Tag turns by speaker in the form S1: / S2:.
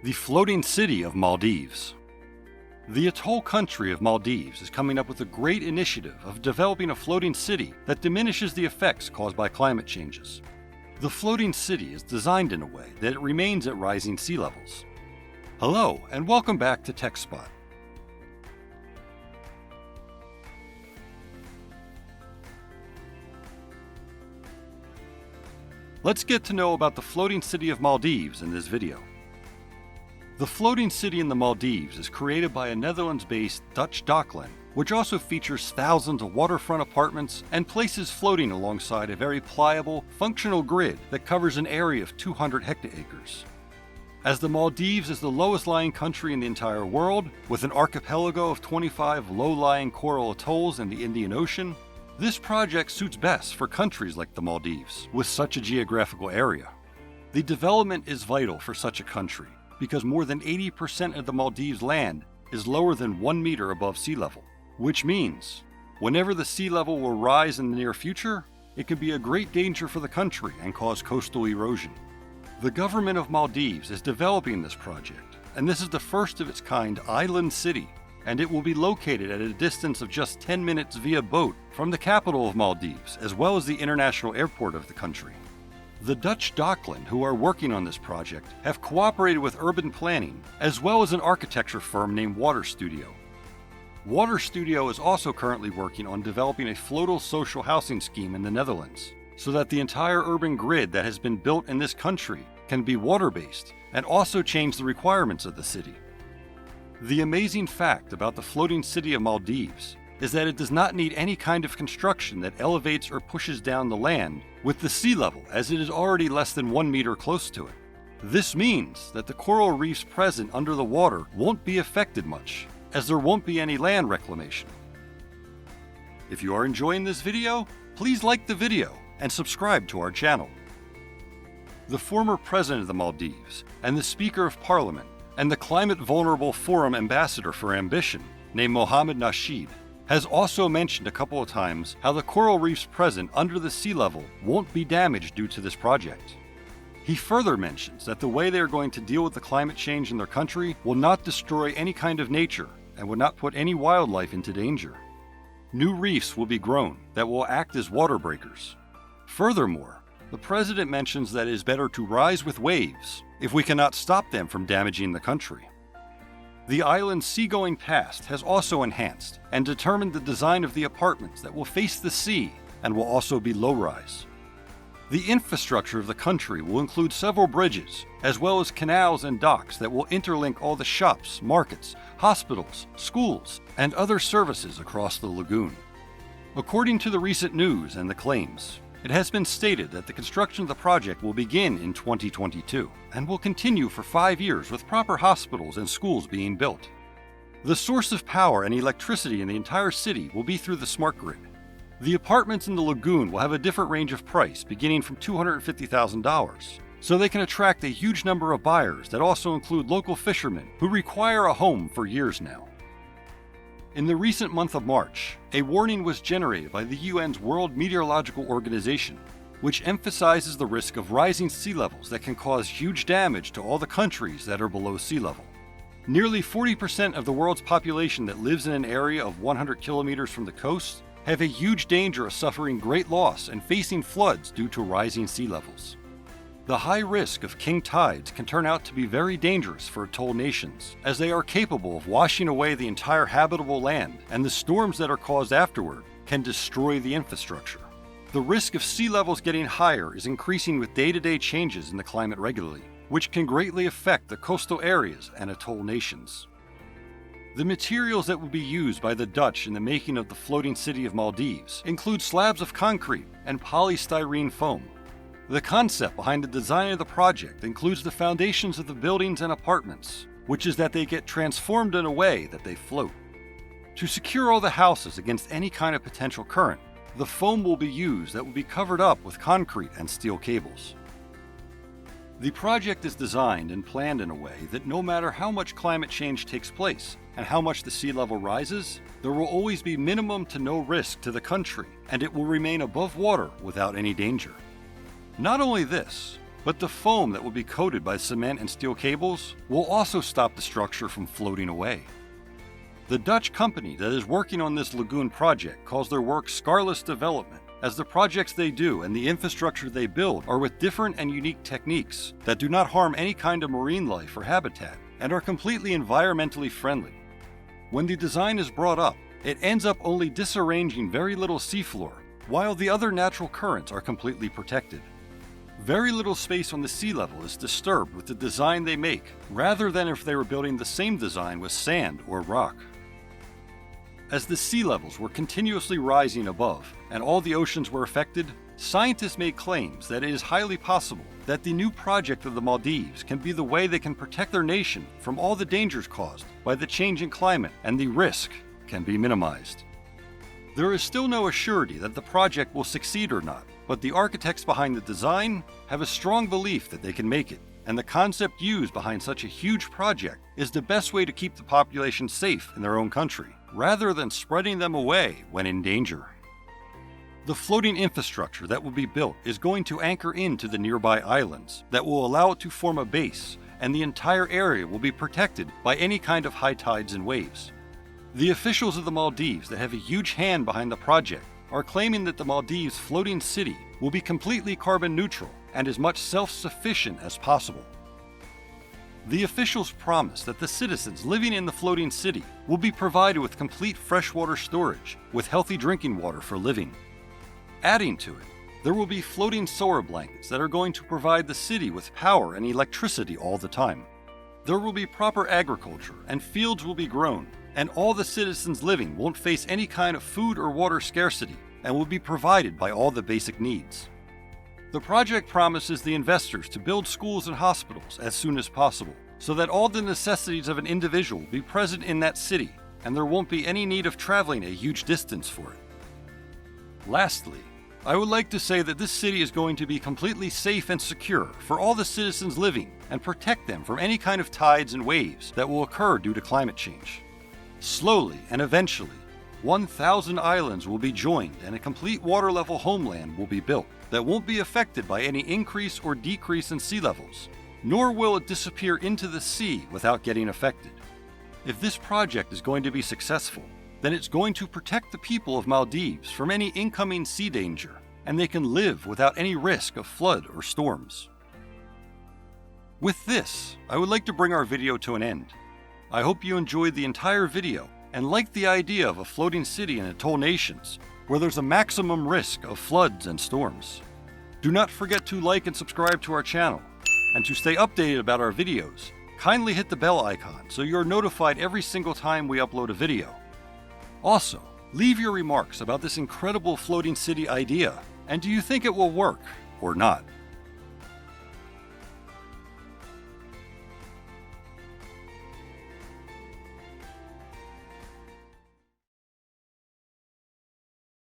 S1: The floating city of Maldives. The atoll country of Maldives is coming up with a great initiative of developing a floating city that diminishes the effects caused by climate changes. The floating city is designed in a way that it remains at rising sea levels. Hello, and welcome back to TechSpot. Let's get to know about the floating city of Maldives in this video. The floating city in the Maldives is created by a Netherlands-based Dutch dockland, which also features thousands of waterfront apartments and places floating alongside a very pliable, functional grid that covers an area of 200 hectares. As the Maldives is the lowest-lying country in the entire world, with an archipelago of 25 low-lying coral atolls in the Indian Ocean, this project suits best for countries like the Maldives, with such a geographical area. The development is vital for such a country, because more than 80% of the Maldives land is lower than 1 meter above sea level, which means whenever the sea level will rise in the near future, it could be a great danger for the country and cause coastal erosion. The government of Maldives is developing this project, and this is the first of its kind island city, and it will be located at a distance of just 10 minutes via boat from the capital of Maldives, as well as the international airport of the country. The Dutch dockland who are working on this project have cooperated with urban planning, as well as an architecture firm named Water Studio. Water Studio is also currently working on developing a floatal social housing scheme in the Netherlands, so that the entire urban grid that has been built in this country can be water-based and also change the requirements of the city. The amazing fact about the floating city of Maldives is that it does not need any kind of construction that elevates or pushes down the land with the sea level, as it is already less than 1 meter close to it. This means that the coral reefs present under the water won't be affected much, as there won't be any land reclamation. If you are enjoying this video, please like the video and subscribe to our channel. The former president of the Maldives and the Speaker of Parliament and the Climate Vulnerable Forum Ambassador for Ambition, named Mohammed Nasheed, has also mentioned a couple of times how the coral reefs present under the sea level won't be damaged due to this project. He further mentions that the way they are going to deal with the climate change in their country will not destroy any kind of nature and would not put any wildlife into danger. New reefs will be grown that will act as water breakers. Furthermore, the president mentions that it is better to rise with waves if we cannot stop them from damaging the country. The island's seagoing past has also enhanced and determined the design of the apartments that will face the sea and will also be low-rise. The infrastructure of the country will include several bridges, as well as canals and docks that will interlink all the shops, markets, hospitals, schools, and other services across the lagoon. According to the recent news and the claims, it has been stated that the construction of the project will begin in 2022 and will continue for 5 years with proper hospitals and schools being built. The source of power and electricity in the entire city will be through the smart grid. The apartments in the lagoon will have a different range of price, beginning from $250,000, so they can attract a huge number of buyers that also include local fishermen who require a home for years now. In the recent month of March, a warning was generated by the UN's World Meteorological Organization, which emphasizes the risk of rising sea levels that can cause huge damage to all the countries that are below sea level. Nearly 40% of the world's population that lives in an area of 100 kilometers from the coast have a huge danger of suffering great loss and facing floods due to rising sea levels. The high risk of king tides can turn out to be very dangerous for atoll nations, as they are capable of washing away the entire habitable land, and the storms that are caused afterward can destroy the infrastructure. The risk of sea levels getting higher is increasing with day-to-day changes in the climate regularly, which can greatly affect the coastal areas and atoll nations. The materials that will be used by the Dutch in the making of the floating city of Maldives include slabs of concrete and polystyrene foam. The concept behind the design of the project includes the foundations of the buildings and apartments, which is that they get transformed in a way that they float. To secure all the houses against any kind of potential current, the foam will be used that will be covered up with concrete and steel cables. The project is designed and planned in a way that no matter how much climate change takes place and how much the sea level rises, there will always be minimum to no risk to the country, and it will remain above water without any danger. Not only this, But the foam that will be coated by cement and steel cables will also stop the structure from floating away. The Dutch company that is working on this lagoon project calls their work scarless development, as the projects they do and the infrastructure they build are with different and unique techniques that do not harm any kind of marine life or habitat and are completely environmentally friendly. When the design is brought up, it ends up only disarranging very little seafloor, while the other natural currents are completely protected. Very little space on the sea level is disturbed with the design they make, rather than if they were building the same design with sand or rock. As the sea levels were continuously rising above and all the oceans were affected, scientists made claims that it is highly possible that the new project of the Maldives can be the way they can protect their nation from all the dangers caused by the changing climate, and the risk can be minimized. There is still no assurity that the project will succeed or not, but the architects behind the design have a strong belief that they can make it, and the concept used behind such a huge project is the best way to keep the population safe in their own country, rather than spreading them away when in danger. The floating infrastructure that will be built is going to anchor into the nearby islands that will allow it to form a base, and the entire area will be protected by any kind of high tides and waves. The officials of the Maldives that have a huge hand behind the project are claiming that the Maldives floating city will be completely carbon neutral and as much self-sufficient as possible. The officials promise that the citizens living in the floating city will be provided with complete freshwater storage with healthy drinking water for living. Adding to it, there will be floating solar blankets that are going to provide the city with power and electricity all the time. There will be proper agriculture and fields will be grown, and all the citizens living won't face any kind of food or water scarcity and will be provided by all the basic needs. The project promises the investors to build schools and hospitals as soon as possible, so that all the necessities of an individual will be present in that city, and there won't be any need of traveling a huge distance for it. Lastly, I would like to say that this city is going to be completely safe and secure for all the citizens living and protect them from any kind of tides and waves that will occur due to climate change. Slowly and eventually, 1,000 islands will be joined and a complete water level homeland will be built that won't be affected by any increase or decrease in sea levels, nor will it disappear into the sea without getting affected. If this project is going to be successful, then it's going to protect the people of Maldives from any incoming sea danger, and they can live without any risk of flood or storms. With this, I would like to bring our video to an end. I hope you enjoyed the entire video and liked the idea of a floating city in atoll nations where there's a maximum risk of floods and storms. Do not forget to like and subscribe to our channel, and to stay updated about our videos, kindly hit the bell icon so you're notified every single time we upload a video. Also, leave your remarks about this incredible floating city idea, and do you think it will work or not?